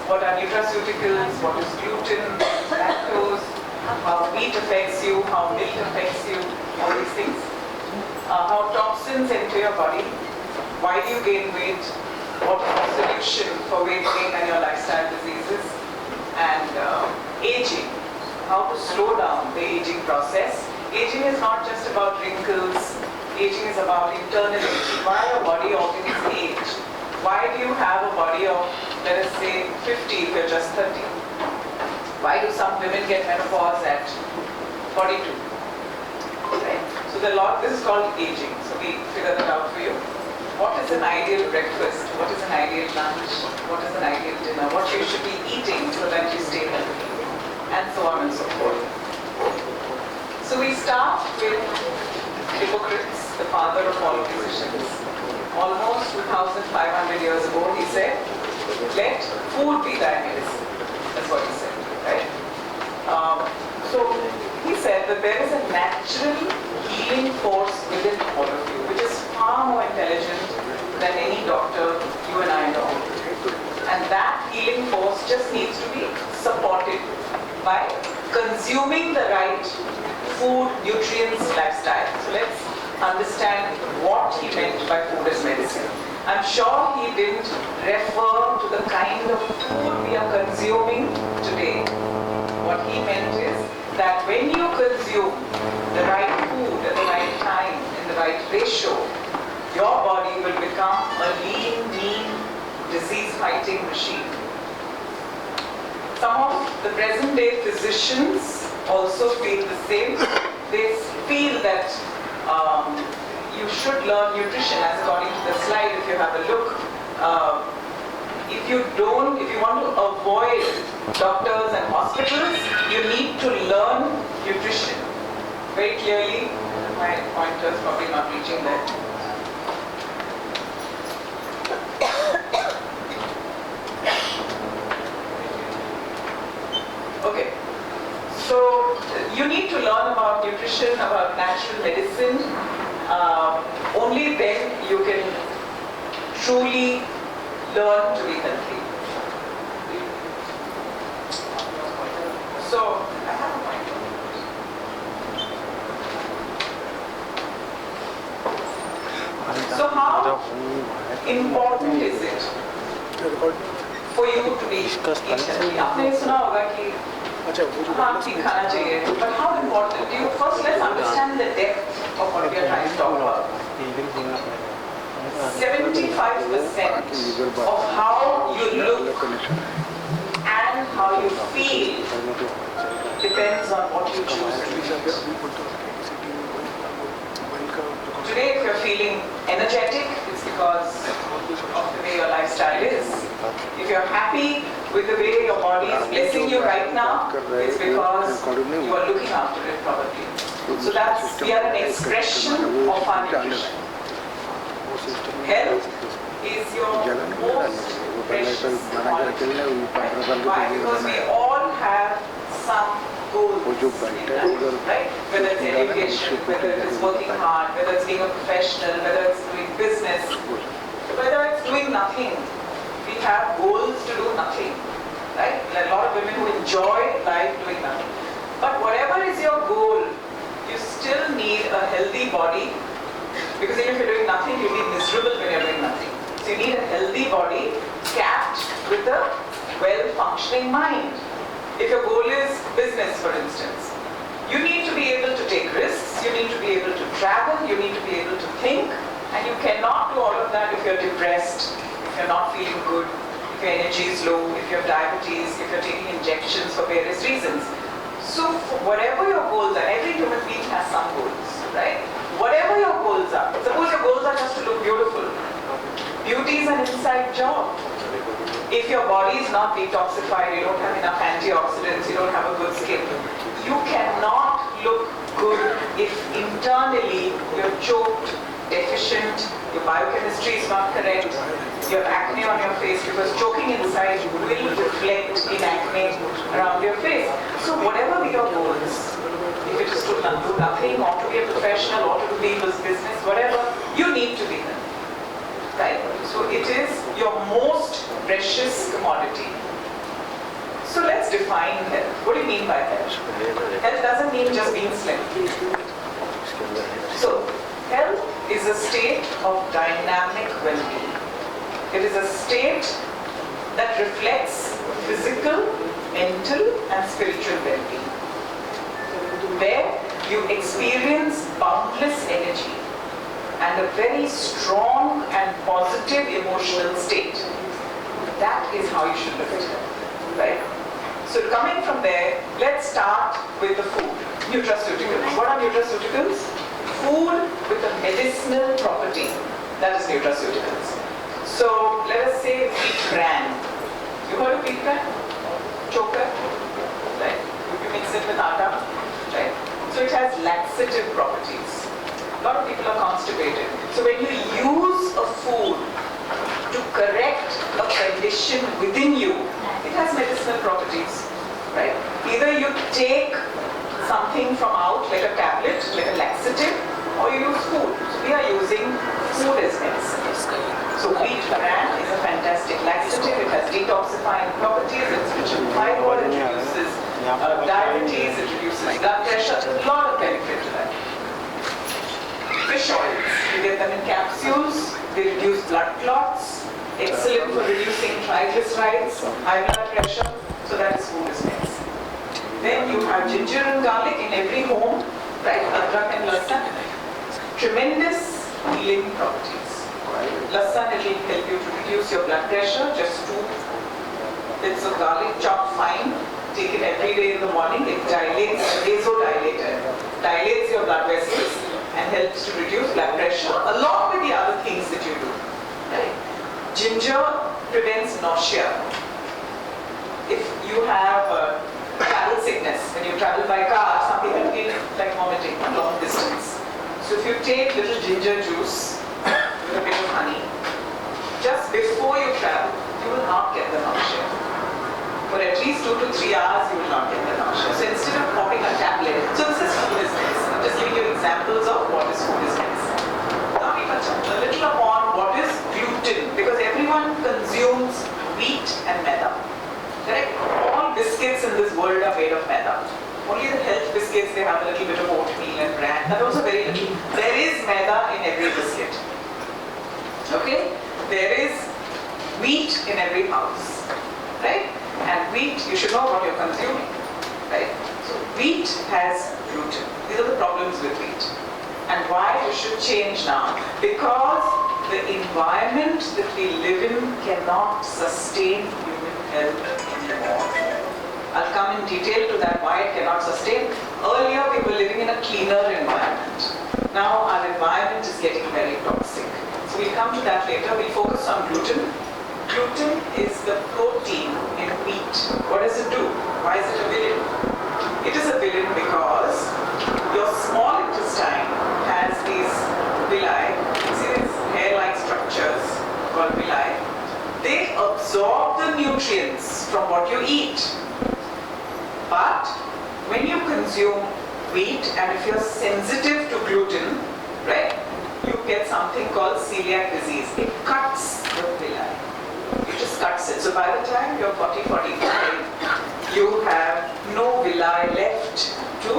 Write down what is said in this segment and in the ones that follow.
what are nutraceuticals, what is gluten, lactose, how wheat affects you, how milk affects you, all these things. How toxins enter your body, why do you gain weight, what is the solution for weight gain and your lifestyle diseases, and aging, how to slow down the aging process. Aging is not just about wrinkles, aging is about internal aging. Why your body organs age? Why do you have a body of, let us say, 50 if you're just 30? Why do some women get menopause at 42? Right? So this is called aging. So we figure that out for you. What is an ideal breakfast? What is an ideal lunch? What is an ideal dinner? What you should be eating so that you stay healthy? And so on and so forth. So we start with Hippocrates, the father of all physicians. Almost 2,500 years ago, he said, let food be thy medicine. That's what he said, right? So he said that there is a natural healing force within all of you, which is far more intelligent than any doctor you and I know. And that healing force just needs to be supported by consuming the right food, nutrients, lifestyle. So let's understand what he meant by food as medicine. I'm sure he didn't refer to the kind of food we are consuming today. What he meant is that when you consume the right food at the right time, in the right ratio, your body will become a lean, mean, disease-fighting machine. Some of the present-day physicians also feel the same. They feel that you should learn nutrition, as according to the slide, if you have a look. If you want to avoid doctors and hospitals, you need to learn nutrition. Very clearly, my pointer is probably not reaching there. Okay. So you need to learn about nutrition, about natural medicine. Only then you can truly learn to be healthy. So I have a point. So how important is it for you to be healthy? आपने सुना होगा कि हाँ ठीक खाना चाहिए, but how important? Do you first let's understand the depth of what we are trying to talk about. 75% of how you look and how you feel depends on what you choose to eat. Today, if you're feeling energetic, it's because of the way your lifestyle is. If you're happy with the way your body is blessing you right now, it's because you are looking after it probably. So we are an expression of our nutrition. Health is your most precious quality. Why? Because we all have some goals in life, right? Whether it's education, whether it's working hard, whether it's being a professional, whether it's doing business, whether it's doing nothing. We have goals to do nothing, right? There are a lot of women who enjoy life doing nothing. But whatever is your goal, you still need a healthy body, because even if you're doing nothing, you'll be miserable when you're doing nothing. So you need a healthy body capped with a well-functioning mind. If your goal is business, for instance, you need to be able to take risks, you need to be able to travel, you need to be able to think, and you cannot do all of that if you're depressed, if you're not feeling good, if your energy is low, if you have diabetes, if you're taking injections for various reasons. So whatever your goals are, every human being has some goals, right? Whatever your goals are, suppose your goals are just to look beautiful. Beauty is an inside job. If your body is not detoxified, you don't have enough antioxidants, you don't have a good skin, you cannot look good if internally you're choked, deficient, your biochemistry is not correct, you have acne on your face, because choking inside will reflect in acne around your face. So whatever be your goals, if it is to do nothing, or to be a professional, or to do business, whatever, you need to be there. Right? So it is your most precious commodity. define health. What do you mean by health? Health doesn't mean just being slim. So, health is a state of dynamic well-being. It is a state that reflects physical, mental and spiritual well-being, where you experience boundless energy and a very strong and positive emotional state. That is how you should look at it, right? So coming from there, let's start with the food. Nutraceuticals. What are nutraceuticals? Food with a medicinal property. That is nutraceuticals. So let us say wheat bran. You heard of wheat bran? Choker, right? You mix it with atta, right? So it has laxative properties. A lot of people are constipated. So when you use a food to correct a condition within you, it has medicinal properties, right? Either you take something from out, like a tablet, like a laxative, or you use food. So we are using food as medicine. So wheat bran is a fantastic laxative. It has detoxifying properties. It's rich in fiber. It reduces diabetes. It reduces blood pressure. A lot of benefit to that. Fish oils. You get them in capsules. They reduce blood clots. Excellent for reducing triglycerides, high blood pressure. So that is food as medicine. Then you have ginger and garlic in every home, right? Adrak and lasan. Tremendous healing properties. Lasan, it will help you to reduce your blood pressure. Just 2 bits of garlic chopped fine. Take it every day in the morning. It dilates, vasodilator. Dilates your blood vessels and helps to reduce blood pressure along with the other things that you do. Right? Ginger prevents nausea. If you have travel sickness, when you travel by car, some people feel like vomiting on long distance. So if you take little ginger juice with a bit of honey, just before you travel, you will not get the nausea. For at least 2 to 3 hours, you will not get the nausea. So instead of popping a tablet, so this is food as medicine. I'm just giving you examples of what is food as medicine. Now we touch a little upon what is gluten, because everyone consumes wheat and maida. Correct? All biscuits in this world are made of maida. Only the health biscuits, they have a little bit of oatmeal and bran. That also very little. There is maida in every biscuit. Okay? There is wheat in every house. Right? And wheat, you should know what you're consuming. Right? So wheat has gluten. These are the problems with wheat. And why you should change now? Because the environment that we live in cannot sustain human health anymore. I'll come in detail to that, why it cannot sustain. Earlier we were living in a cleaner environment. Now our environment is getting very toxic. So we'll come to that later. We'll focus on gluten. Gluten is the protein in wheat. What does it do? Why is it a villain? It is a villain because your small intestine has these villi. You see these hair-like structures called villi. They absorb the nutrients from what you eat. But when you consume wheat, and if you're sensitive to gluten, right, you get something called celiac disease. It cuts the villi. It just cuts it. So by the time you're 40, 45, you have no villi left to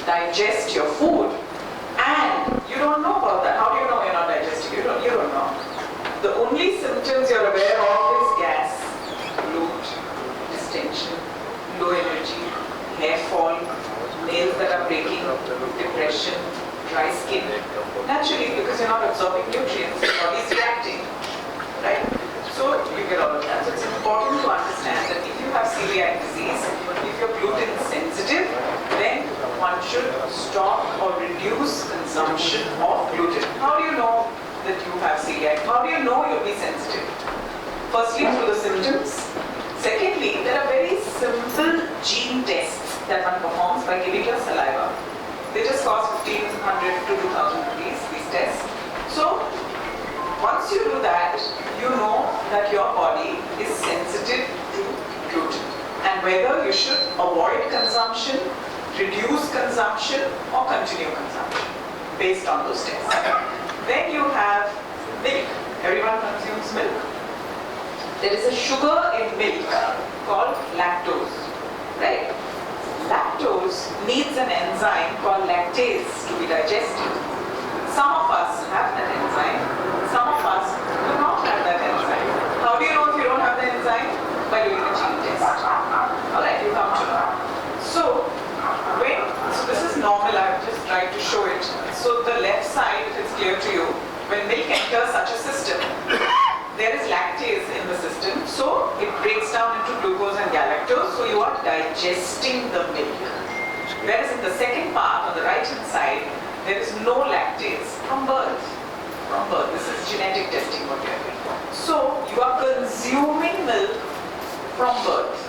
digest your food. And you don't know about that. How do you know you're not digesting? You don't know. The only symptoms you're aware of is gas, bloat, distension, low energy, hair fall, nails that are breaking, depression, dry skin. Naturally, because you're not absorbing nutrients, your body's reacting, right? So you get all of that. So it's important to understand that if you have celiac disease, if you're gluten sensitive, then one should stop or reduce consumption of gluten. How do you know that you have celiac? How do you know you'll be sensitive? Firstly, through the symptoms. Secondly, there are very simple gene tests that one performs by giving your saliva. They just cost 1,500 to 2,000 rupees, these tests. So, once you do that, you know that your body is sensitive to gluten. And whether you should avoid consumption, reduce consumption, or continue consumption based on those tests. Then you have milk. Everyone consumes milk. there is a sugar in milk called lactose, right? Lactose needs an enzyme called lactase to be digested. Some of us have that enzyme, some of us do not have that enzyme. How do you know if you don't have the enzyme? By doing a gene test. Alright, you come to know. So this is normal, I've just tried to show it. So the left side, if it's clear to you, when milk enters such a system, there is lactase in the system, so it breaks down into glucose and galactose, so you are digesting the milk. Whereas in the second part, on the right hand side, there is no lactase from birth. From birth, this is genetic testing what you are doing. So you are consuming milk from birth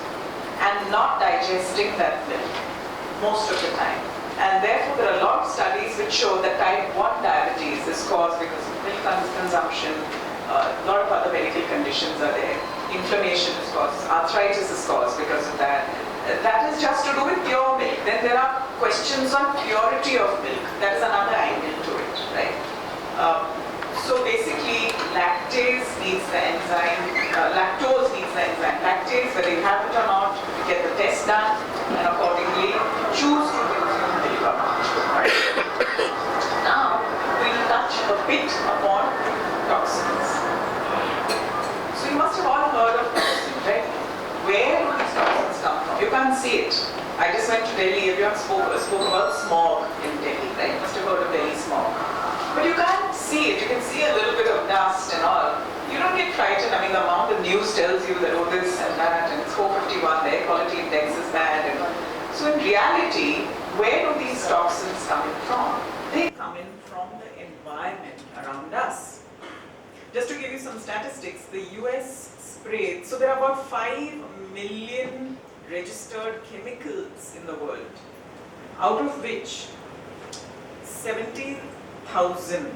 and not digesting that milk most of the time. And therefore there are a lot of studies which show that type 1 diabetes is caused because of milk consumption. A lot of other medical conditions are there. Inflammation is caused, arthritis is caused because of that. That is just to do with pure milk. Then there are questions on purity of milk. That is another angle to it, right? So basically, lactase needs the enzyme, lactose needs the enzyme. Lactase, whether you have it or not, you get the test done and accordingly choose to consume milk or not. Now, we'll touch a bit upon toxins. So you must have all heard of toxins, right? Where do these toxins come from? You can't see it. I just went to Delhi, everyone spoke about smog in Delhi, right? You must have heard of Delhi smog. But you can't see it. You can see a little bit of dust and all. You don't get frightened. I mean, the amount the news tells you that, oh, this and that, and it's 451, the air quality index is bad. And so in reality, where do these toxins come in from? They come in from the environment around us. Just to give you some statistics, the US sprayed, so there are about 5 million registered chemicals in the world, out of which 70,000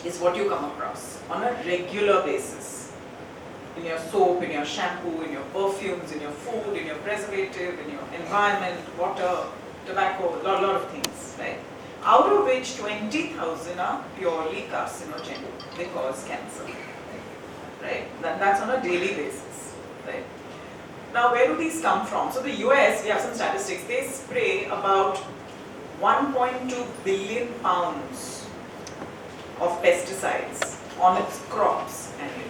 is what you come across on a regular basis. In your soap, in your shampoo, in your perfumes, in your food, in your preservative, in your environment, water, tobacco, a lot of things, right? Out of which 20,000 are purely carcinogenic. They cause cancer, right? That's on a daily basis, right? Now, where do these come from? So the US, we have some statistics, they spray about 1.2 billion pounds of pesticides on its crops annually.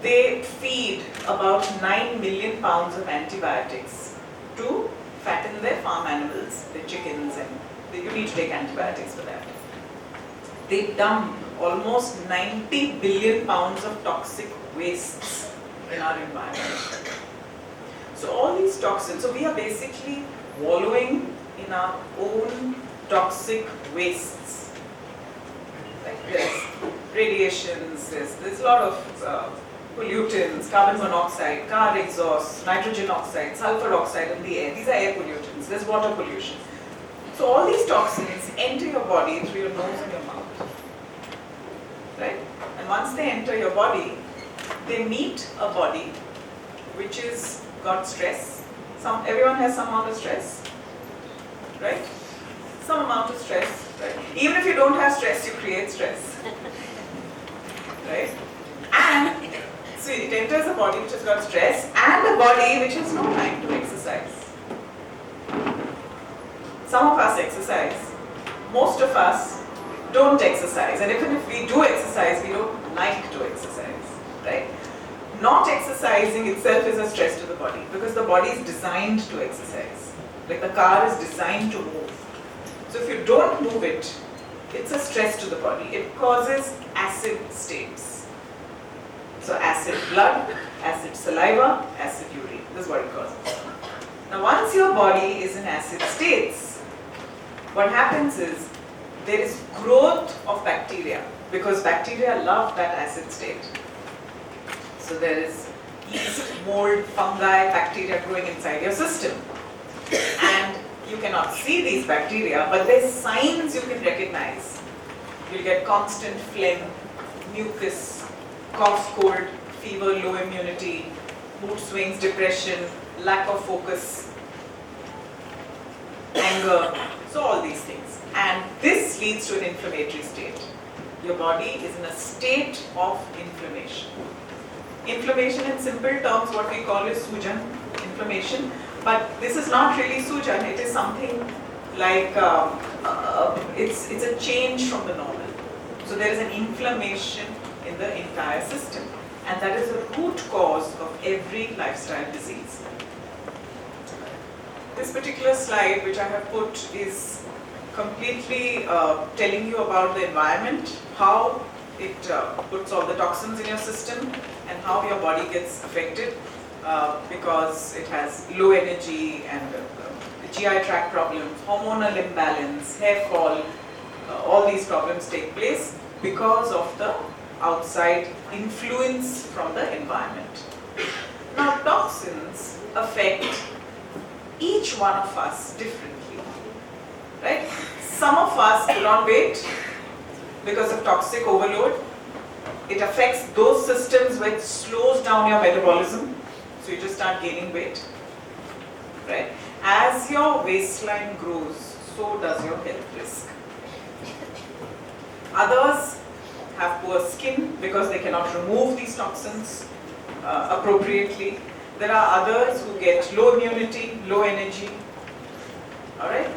They feed about 9 million pounds of antibiotics to fatten their farm animals, the chickens, and you need to take antibiotics for that. They dump almost 90 billion pounds of toxic wastes in our environment. So all these toxins, so we are basically wallowing in our own toxic wastes. Like there's radiations, there's a lot of pollutants, carbon monoxide, car exhaust, nitrogen oxide, sulfur oxide in the air. These are air pollutants. There's water pollution. So all these toxins enter your body through your nose and your mouth. Right? And once they enter your body, they meet a body which is got stress. Everyone has some amount of stress. Right? Some amount of stress. Right? Even if you don't have stress, you create stress. Right? And so it enters a body which has got stress and a body which has no time to exercise. Some of us exercise. Most of us don't exercise. And even if we do exercise, we don't like to exercise. Right? Not exercising itself is a stress to the body because the body is designed to exercise. Like the car is designed to move. So if you don't move it, it's a stress to the body. It causes acid states. So acid blood, acid saliva, acid urine. This is what it causes. Now once your body is in acid states, what happens is there is growth of bacteria because bacteria love that acid state. So there is yeast, mold, fungi, bacteria growing inside your system. And you cannot see these bacteria, but there's signs you can recognize. You'll get constant phlegm, mucus, cough, cold, fever, low immunity, mood swings, depression, lack of focus, anger, so all these things. And this leads to an inflammatory state. your body is in a state of inflammation. Inflammation in simple terms, what we call is sujan, inflammation. But this is not really sujan, it is something like, it's a change from the normal. So there is an inflammation in the entire system. And that is the root cause of every lifestyle disease. This particular slide which I have put is completely telling you about the environment, how it puts all the toxins in your system and how your body gets affected because it has low energy and GI tract problems, hormonal imbalance, hair fall, all these problems take place because of the outside influence from the environment. Now toxins affect each one of us differently, right? Some of us put on weight because of toxic overload. It affects those systems where it slows down your metabolism, so you just start gaining weight, right? As your waistline grows, so does your health risk. Others have poor skin because they cannot remove these toxins appropriately. There are others who get low immunity, low energy. Alright?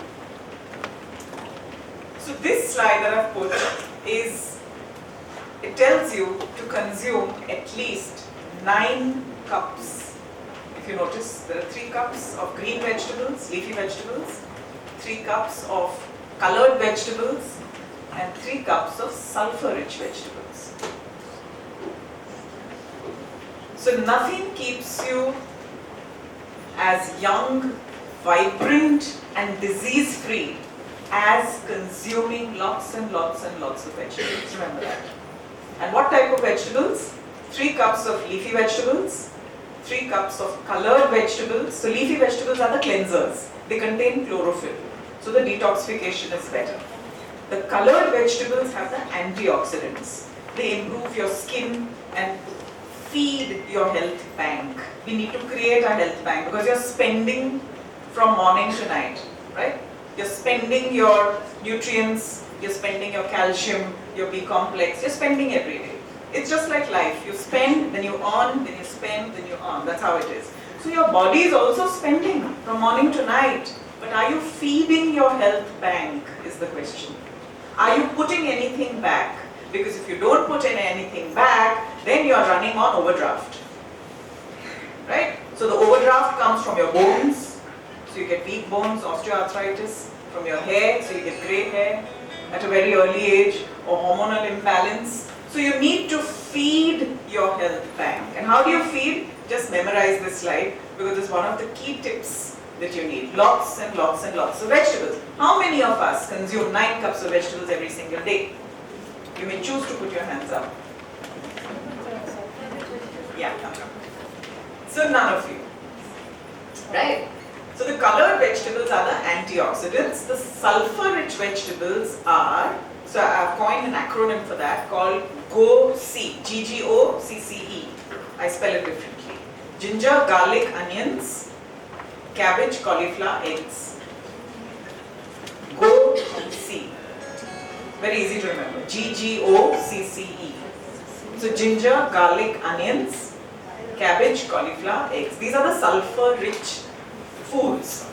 So this slide that I've put is, it tells you to consume at least 9 cups. If you notice, there are 3 cups of green vegetables, leafy vegetables, 3 cups of colored vegetables, and 3 cups of sulfur-rich vegetables. So nothing keeps you as young, vibrant and disease-free as consuming lots and lots and lots of vegetables. Remember that. And what type of vegetables? 3 cups of leafy vegetables, 3 cups of colored vegetables. So leafy vegetables are the cleansers. They contain chlorophyll. So the detoxification is better. The colored vegetables have the antioxidants. They improve your skin and feed your health bank. We need to create a health bank because you're spending from morning to night, right? You're spending your nutrients, you're spending your calcium, your B complex, you're spending every day. It's just like life. You spend, then you earn, then you spend, then you earn. That's how it is. So your body is also spending from morning to night. But are you feeding your health bank is the question. Are you putting anything back? Because if you don't put in anything back, then you are running on overdraft. Right? So the overdraft comes from your bones. So you get weak bones, osteoarthritis, from your hair, so you get grey hair at a very early age, or hormonal imbalance. So you need to feed your health bank. And how do you feed? Just memorize this slide because it's one of the key tips that you need. Lots and lots and lots of vegetables. How many of us consume 9 cups of vegetables every single day? You may choose to put your hands up. Yeah. So none of you. Right? So the colored vegetables are the antioxidants. The sulfur-rich vegetables are, so I've coined an acronym for that called GOCCE, G-G-O-C-C-E. I spell it differently. Ginger, garlic, onions, cabbage, cauliflower, eggs. GOCCE. Very easy to remember. G-G-O-C-C-E. So ginger, garlic, onions, cabbage, cauliflower, eggs. These are the sulfur-rich foods.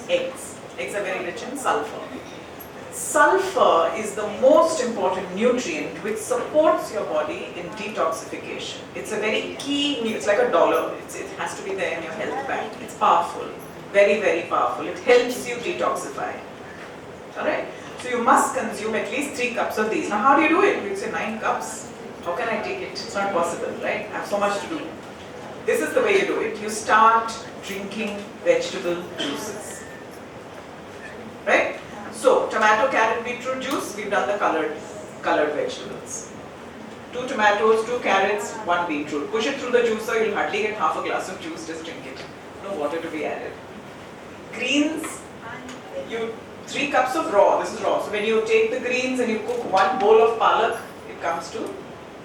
Eggs. Eggs are very rich in sulfur. Sulfur is the most important nutrient which supports your body in detoxification. It's a very key, it's like a dollar. It has to be there in your health bank. It's powerful. Very, very powerful. It helps you detoxify. Alright? So you must consume at least 3 cups of these. Now how do you do it? You say 9 cups. How can I take it? It's not possible, right? I have so much to do. This is the way you do it. You start drinking vegetable juices. Right? So, tomato, carrot, beetroot juice, we've done the colored vegetables. 2 tomatoes, 2 carrots, 1 beetroot. Push it through the juicer, you'll hardly get half a glass of juice, just drink it. No water to be added. Greens, 3 cups of raw, this is raw. So when you take the greens and you cook 1 bowl of palak, it comes to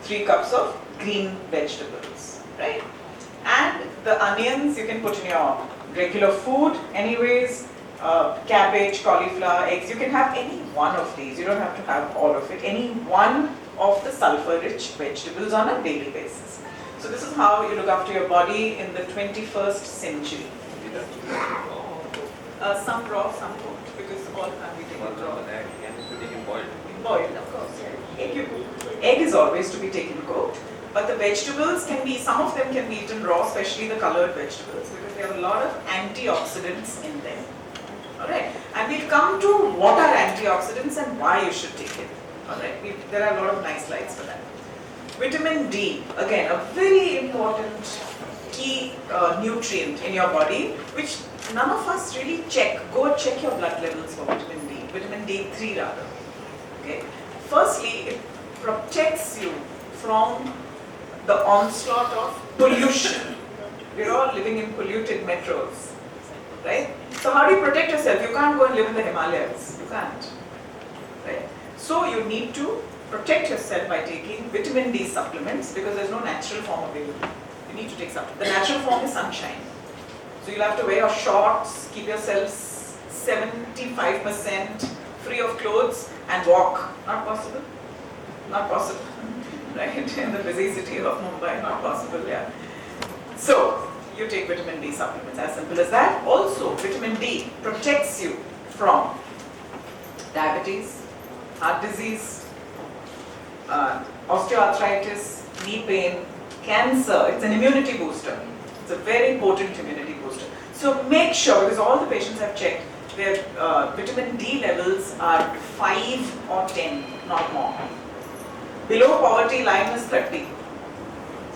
3 cups of green vegetables, right? And the onions you can put in your regular food anyways, cabbage, cauliflower, eggs. You can have any one of these. You don't have to have all of it. Any one of the sulfur-rich vegetables on a daily basis. So this is how you look after your body in the 21st century. Some raw, some cooked, because all can be taken raw. Boiled, of course. Egg is always to be taken cooked, but the vegetables can be, some of them can be eaten raw, especially the colored vegetables, because they have a lot of antioxidants in them. Alright, and we'll come to what are antioxidants and why you should take it. Alright, there are a lot of nice slides for that. Vitamin D, again, a very important key nutrient in your body, which none of us really check. Go check your blood levels for vitamin D, vitamin D3 rather. Okay. Firstly, it protects you from the onslaught of pollution. We're all living in polluted metros, right? So how do you protect yourself? You can't go and live in the Himalayas. You can't, right? So you need to protect yourself by taking vitamin D supplements, because there's no natural form available. You need to take supplements. The natural form is sunshine. So you'll have to wear your shorts, keep yourself 75% free of clothes and walk. Not possible. Not possible. Right? In the busy city of Mumbai, not possible, yeah. So you take vitamin D supplements, as simple as that. Also, vitamin D protects you from diabetes, heart disease, osteoarthritis, knee pain, cancer. It's an immunity booster. It's a very potent immunity booster. So make sure, because all the patients I've checked, their vitamin D levels are 5 or 10, not more. Below poverty line is 30.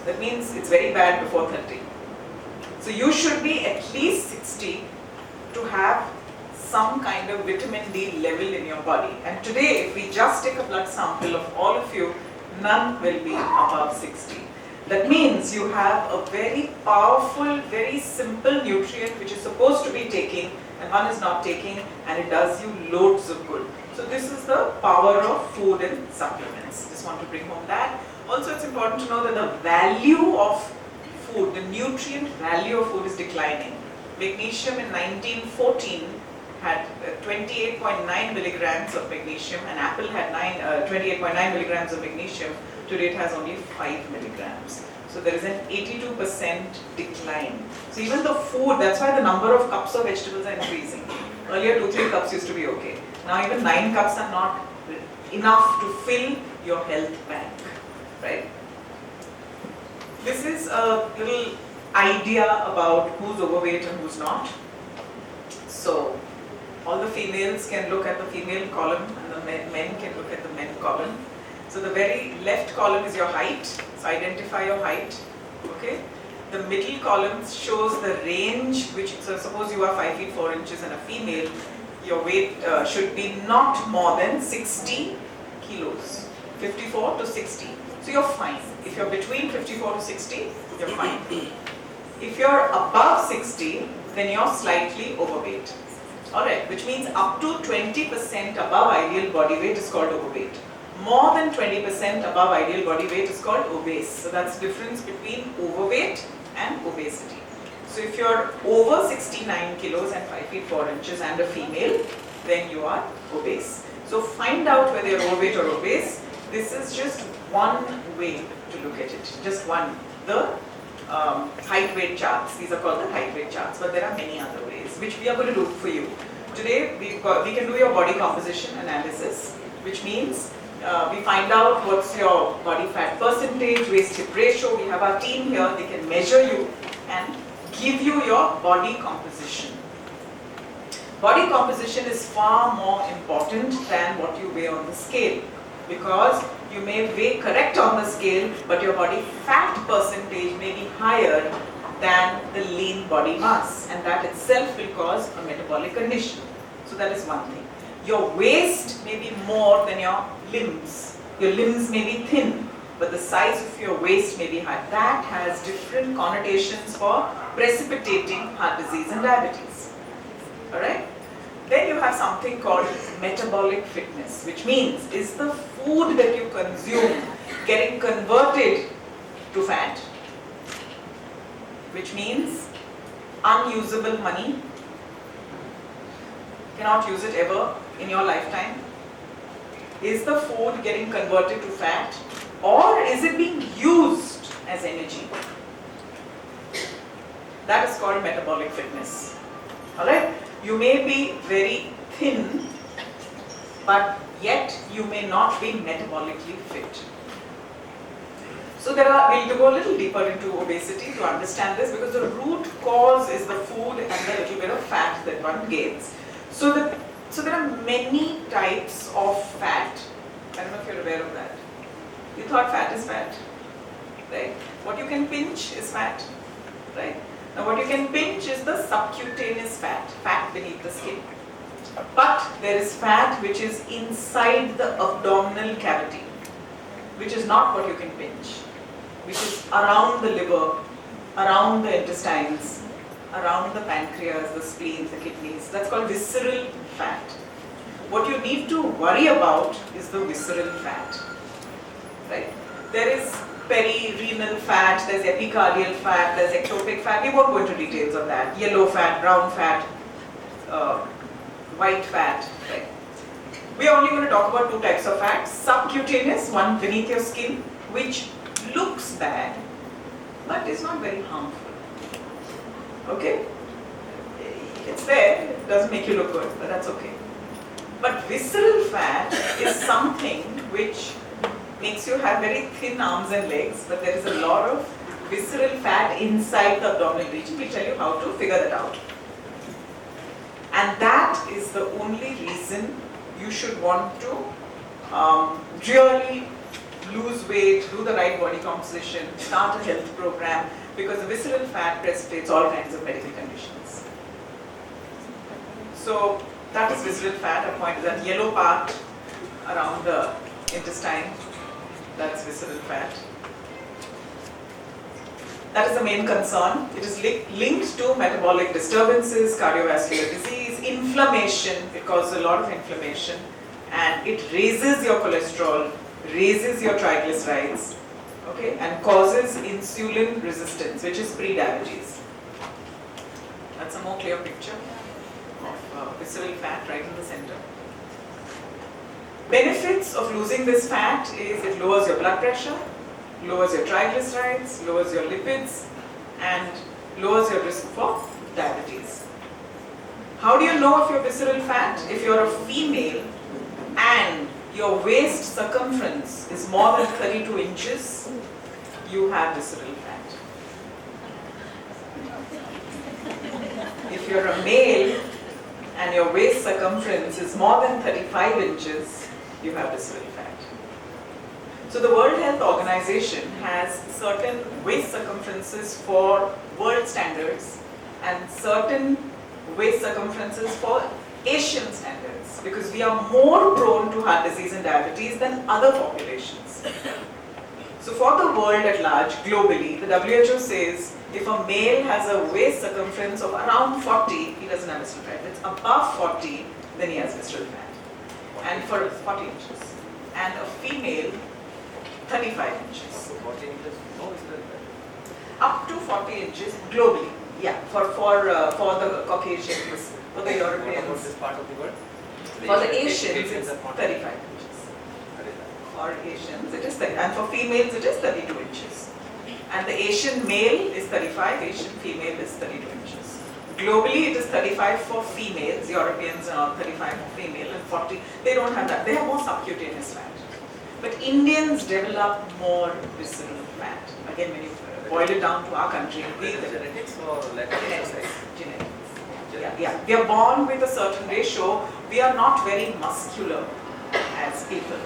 That means it's very bad before 30. So you should be at least 60 to have some kind of vitamin D level in your body. And today, if we just take a blood sample of all of you, none will be above 60. That means you have a very powerful, very simple nutrient which is supposed to be taking and one is not taking, and it does you loads of good. So this is the power of food and supplements. Just want to bring home that. Also, it's important to know that the value of food, the nutrient value of food is declining. Magnesium in 1914 had 28.9 milligrams of magnesium, and apple had 28.9 milligrams of magnesium. Today it has only 5 milligrams. So there is an 82% decline. So even the food, that's why the number of cups of vegetables are increasing. Earlier 2-3 cups used to be okay. Now even 9 cups are not enough to fill your health bank, right? This is a little idea about who's overweight and who's not. So all the females can look at the female column and the men can look at the men column. So the very left column is your height, so identify your height, okay? The middle column shows the range, which, so suppose you are 5 feet 4 inches and a female, your weight should be not more than 60 kilos, 54 to 60. So you're fine. If you're between 54 to 60, you're fine. If you're above 60, then you're slightly overweight. Alright, which means up to 20% above ideal body weight is called overweight. More than 20% above ideal body weight is called obese. So that's the difference between overweight and obesity. So if you're over 69 kilos and 5 feet 4 inches and a female, then you are obese. So find out whether you're overweight or obese. This is just one way to look at it, just one. The height weight charts, these are called the height weight charts, but there are many other ways, which we are going to do for you. Today, we can do your body composition analysis, which means we find out what's your body fat percentage, waist hip ratio. We have our team here, they can measure you and give you your body composition. Body composition is far more important than what you weigh on the scale, because you may weigh correct on the scale, but your body fat percentage may be higher than the lean body mass, and that itself will cause a metabolic condition. So that is one thing. Your waist may be more than your limbs. Your limbs may be thin, but the size of your waist may be high. That has different connotations for precipitating heart disease and diabetes. Alright? Then you have something called metabolic fitness, which means, is the food that you consume getting converted to fat? Which means unusable money, cannot use it ever in your lifetime. Is the food getting converted to fat, or is it being used as energy? That is called metabolic fitness. Alright? You may be very thin, but yet you may not be metabolically fit. So we'll go a little deeper into obesity to understand this, because the root cause is the food and the little bit of fat that one gains. So there are many types of fat. I don't know if you're aware of that. You thought fat is fat, right? What you can pinch is fat, right? Now what you can pinch is the subcutaneous fat, fat beneath the skin. But there is fat which is inside the abdominal cavity, which is not what you can pinch, which is around the liver, around the intestines, around the pancreas, the spleen, the kidneys. That's called visceral fat. What you need to worry about is the visceral fat, right? There is perirenal fat, there's epicardial fat, there's ectopic fat. We won't go into details on that. Yellow fat, brown fat, white fat, right? We are only going to talk about two types of fat. Subcutaneous, one beneath your skin, which looks bad, but is not very harmful. Okay? It's there, it doesn't make you look good, but that's okay. But visceral fat is something which makes you have very thin arms and legs, but there is a lot of visceral fat inside the abdominal region. We'll tell you how to figure that out. And that is the only reason you should want to really lose weight, do the right body composition, start a health program, because the visceral fat precipitates all kinds of medical conditions. So that is visceral fat. I pointed that yellow part around the intestine, that's visceral fat. That is the main concern. It is linked to metabolic disturbances, cardiovascular disease, inflammation. It causes a lot of inflammation, and it raises your cholesterol, raises your triglycerides, okay, and causes insulin resistance, which is pre-diabetes. That's a more clear picture of visceral fat right in the center. Benefits of losing this fat is it lowers your blood pressure, lowers your triglycerides, lowers your lipids, and lowers your risk for diabetes. How do you know if you're visceral fat? If you're a female and your waist circumference is more than 32 inches, you have visceral fat. If you're a male and your waist circumference is more than 35 inches, you have visceral fat. So the World Health Organization has certain waist circumferences for world standards and certain waist circumferences for Asian standards, because we are more prone to heart disease and diabetes than other populations. So for the world at large, globally, the WHO says if a male has a waist circumference of around 40, he doesn't have visceral fat. If it's above 40, then he has visceral fat. And for 40 inches. And a female, 35 inches. So 40 inches, no visceral fat. Up to 40 inches globally. Yeah, for the Caucasians, for the Europeans. What about this part of the world? For the Asians, it's 35 inches. For Asians, it is 30, and for females, it is 32 inches. And the Asian male is 35, Asian female is 32 inches. Globally, it is 35 for females, Europeans are 35 for female, and 40, they don't have that, they have more subcutaneous fat. But Indians develop more visceral fat. Again, when you boil it down to our country, Genetics or lack of exercise? Genetics. Yeah. We are born with a certain ratio. We are not very muscular as people.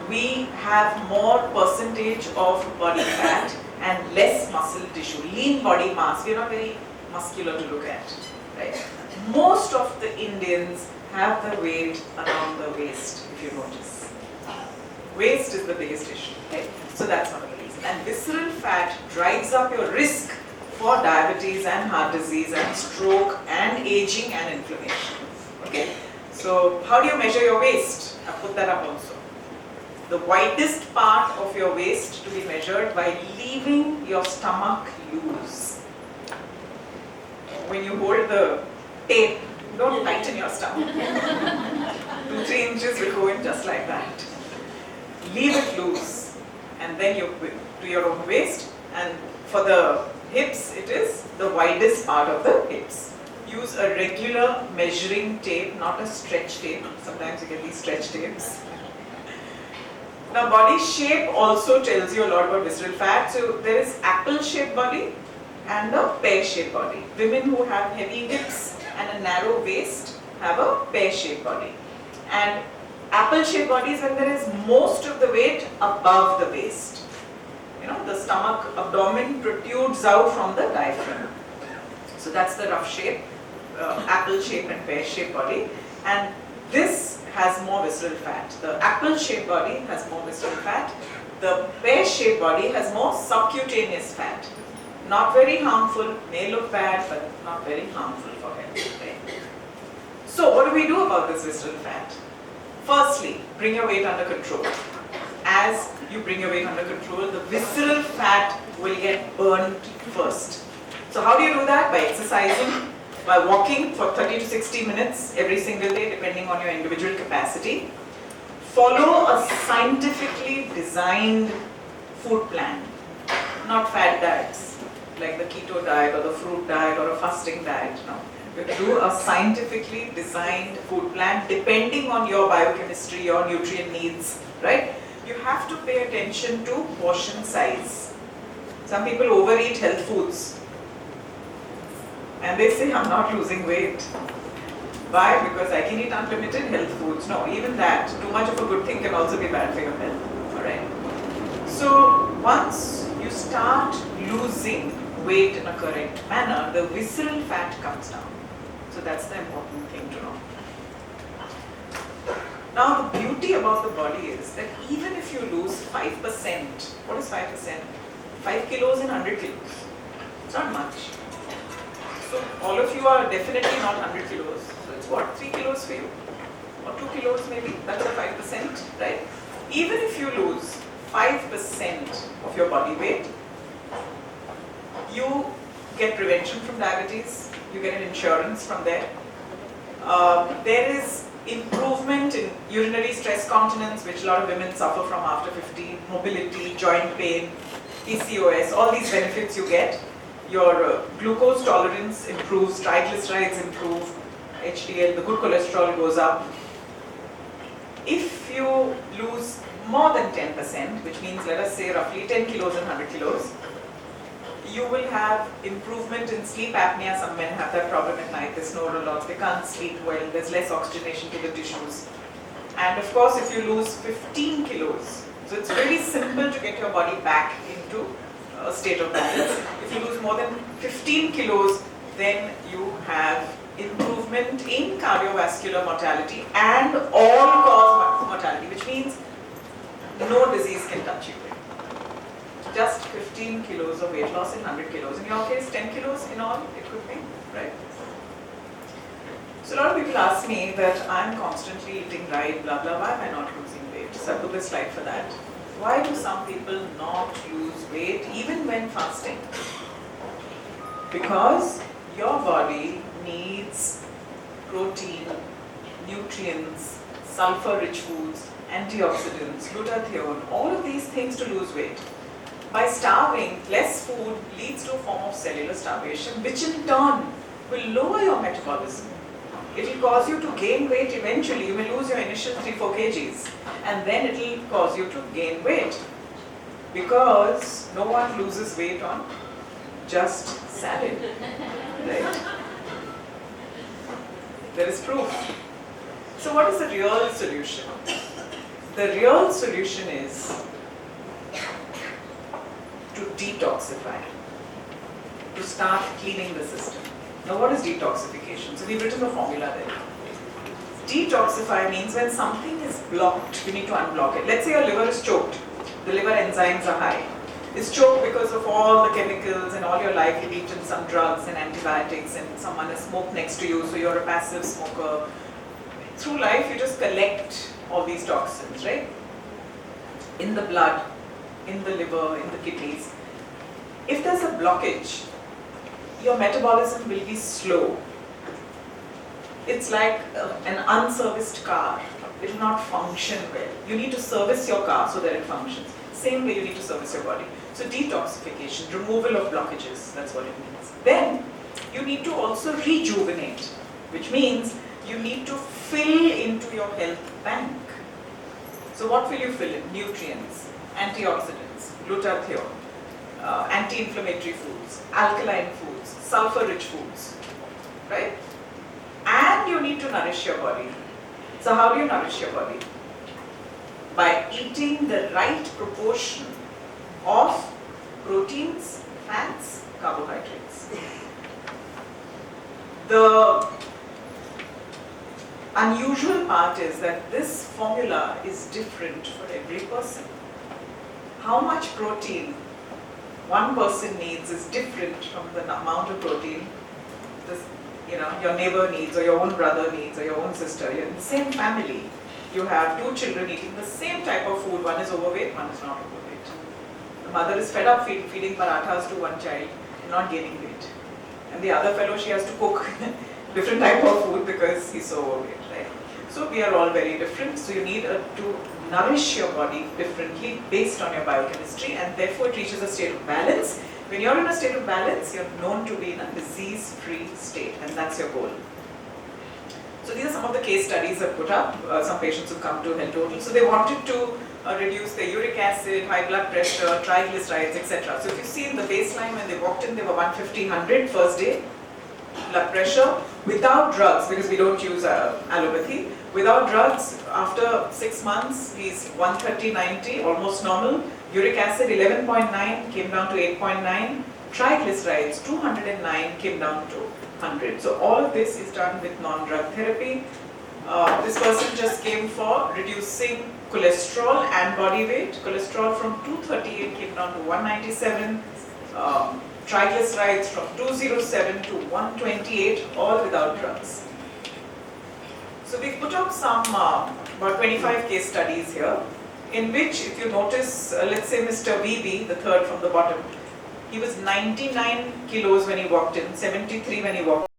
We have more percentage of body fat and less muscle tissue, lean body mass. We are not very muscular to look at, right? Most of the Indians have the weight around the waist, if you notice. Waist is the biggest issue, right? So that's one of the reasons. And visceral fat drives up your risk for diabetes and heart disease and stroke and aging and inflammation. Okay? So how do you measure your waist? I'll put that up also. The widest part of your waist to be measured by leaving your stomach loose. When you hold the tape, don't tighten your stomach. 2-3 inches will go in just like that. Leave it loose, and then you to your own waist, and for the hips, it is the widest part of the hips. Use a regular measuring tape, not a stretch tape. Sometimes you get these stretch tapes. Now, body shape also tells you a lot about visceral fat. So there is apple-shaped body and a pear-shaped body. Women who have heavy hips and a narrow waist have a pear-shaped body. And apple-shaped body is when there is most of the weight above the waist. You know, the stomach, abdomen protrudes out from the diaphragm. So that's the rough shape, apple-shaped and pear-shaped body. And this has more visceral fat. The apple-shaped body has more visceral fat. The pear-shaped body has more subcutaneous fat. Not very harmful, may look bad, but not very harmful for health. Right? So what do we do about this visceral fat? Firstly, bring your weight under control. As you bring your weight under control, the visceral fat will get burned first. So how do you do that? By exercising, by walking for 30 to 60 minutes every single day, depending on your individual capacity. Follow a scientifically designed food plan, not fad diets, like the keto diet or the fruit diet or a fasting diet. No. You do a scientifically designed food plan depending on your biochemistry, your nutrient needs, right? You have to pay attention to portion size. Some people overeat health foods and they say, I'm not losing weight. Why? Because I can eat unlimited health foods. No, even that, too much of a good thing can also be bad for your health. Alright? So once you start losing weight in a correct manner, the visceral fat comes down. So that's the important thing to know. Now the beauty about the body is that even if you lose 5%, what is 5%? 5 kilos in 100 kilos. It's not much. So all of you are definitely not 100 kilos. So it's what, 3 kilos for you? Or 2 kilos maybe? That's a 5%, right? Even if you lose 5% of your body weight, you get prevention from diabetes, you get an insurance from there. There is improvement in urinary stress continence, which a lot of women suffer from after 50, mobility, joint pain, PCOS, all these benefits you get. Your glucose tolerance improves, triglycerides improve, HDL, the good cholesterol goes up. If you lose more than 10%, which means let us say roughly 10 kilos and 100 kilos, you will have improvement in sleep apnea. Some men have that problem at night, they snore a lot, they can't sleep well, there's less oxygenation to the tissues. And of course, if you lose 15 kilos, so it's really simple to get your body back into a state of balance. If you lose more than 15 kilos, then you have improvement in cardiovascular mortality and all-cause mortality, which means no disease can touch you. Just 15 kilos of weight loss in 100 kilos. In your case, 10 kilos in all, it could be, right? So a lot of people ask me that I'm constantly eating right, blah, blah, why am I not losing weight? So I put this slide for that. Why do some people not lose weight even when fasting? Because your body needs protein, nutrients, sulfur-rich foods, antioxidants, glutathione, all of these things to lose weight. By starving, less food leads to a form of cellular starvation, which in turn will lower your metabolism. It will cause you to gain weight eventually. You may lose your initial 3-4 kgs and then it will cause you to gain weight, because no one loses weight on just salad, right? There is proof. So what is the real solution? The real solution is to detoxify, to start cleaning the system. Now what is detoxification? So we've written a formula there. Detoxify means when something is blocked, you need to unblock it. Let's say your liver is choked, the liver enzymes are high. It's choked because of all the chemicals, and all your life you've eaten some drugs and antibiotics, and someone has smoked next to you, so you're a passive smoker. Through life you just collect all these toxins, right? In the blood, in the liver, in the kidneys. If there's a blockage, your metabolism will be slow. it's like an unserviced car. It will not function well. You need to service your car so that it functions. Same way you need to service your body. So detoxification, removal of blockages, that's what it means. Then you need to also rejuvenate, which means you need to fill into your health bank. So what will you fill in? Nutrients, antioxidants, glutathione, anti-inflammatory foods, alkaline foods, sulfur-rich foods, right? And you need to nourish your body. So how do you nourish your body? By eating the right proportion of proteins, fats, carbohydrates. The unusual part is that this formula is different for every person. How much protein one person needs is different from the amount of protein your neighbor needs, or your own brother needs, or your own sister. You're in the same family. You have two children eating the same type of food. One is overweight, one is not overweight. The mother is fed up feeding parathas to one child, not gaining weight. And the other fellow, she has to cook different type of food because he's so overweight, right? So we are all very different. So you need to nourish your body differently based on your biochemistry, and therefore it reaches a state of balance. When you're in a state of balance, you're known to be in a disease-free state, and that's your goal. So these are some of the case studies I've put up. Some patients who come to Health Total. So they wanted to reduce their uric acid, high blood pressure, triglycerides, etc. So if you see in the baseline when they walked in, they were 150/100 first day blood pressure without drugs, because we don't use allopathy. Without drugs, after 6 months, he's 130/90, almost normal. Uric acid 11.9 came down to 8.9. Triglycerides 209 came down to 100. So all of this is done with non-drug therapy. This person just came for reducing cholesterol and body weight. Cholesterol from 238 came down to 197. Triglycerides from 207 to 128, all without drugs. So we've put up some about 25 case studies here, in which, if you notice, let's say Mr. VB, the third from the bottom, he was 99 kilos when he walked in, 73 when he walked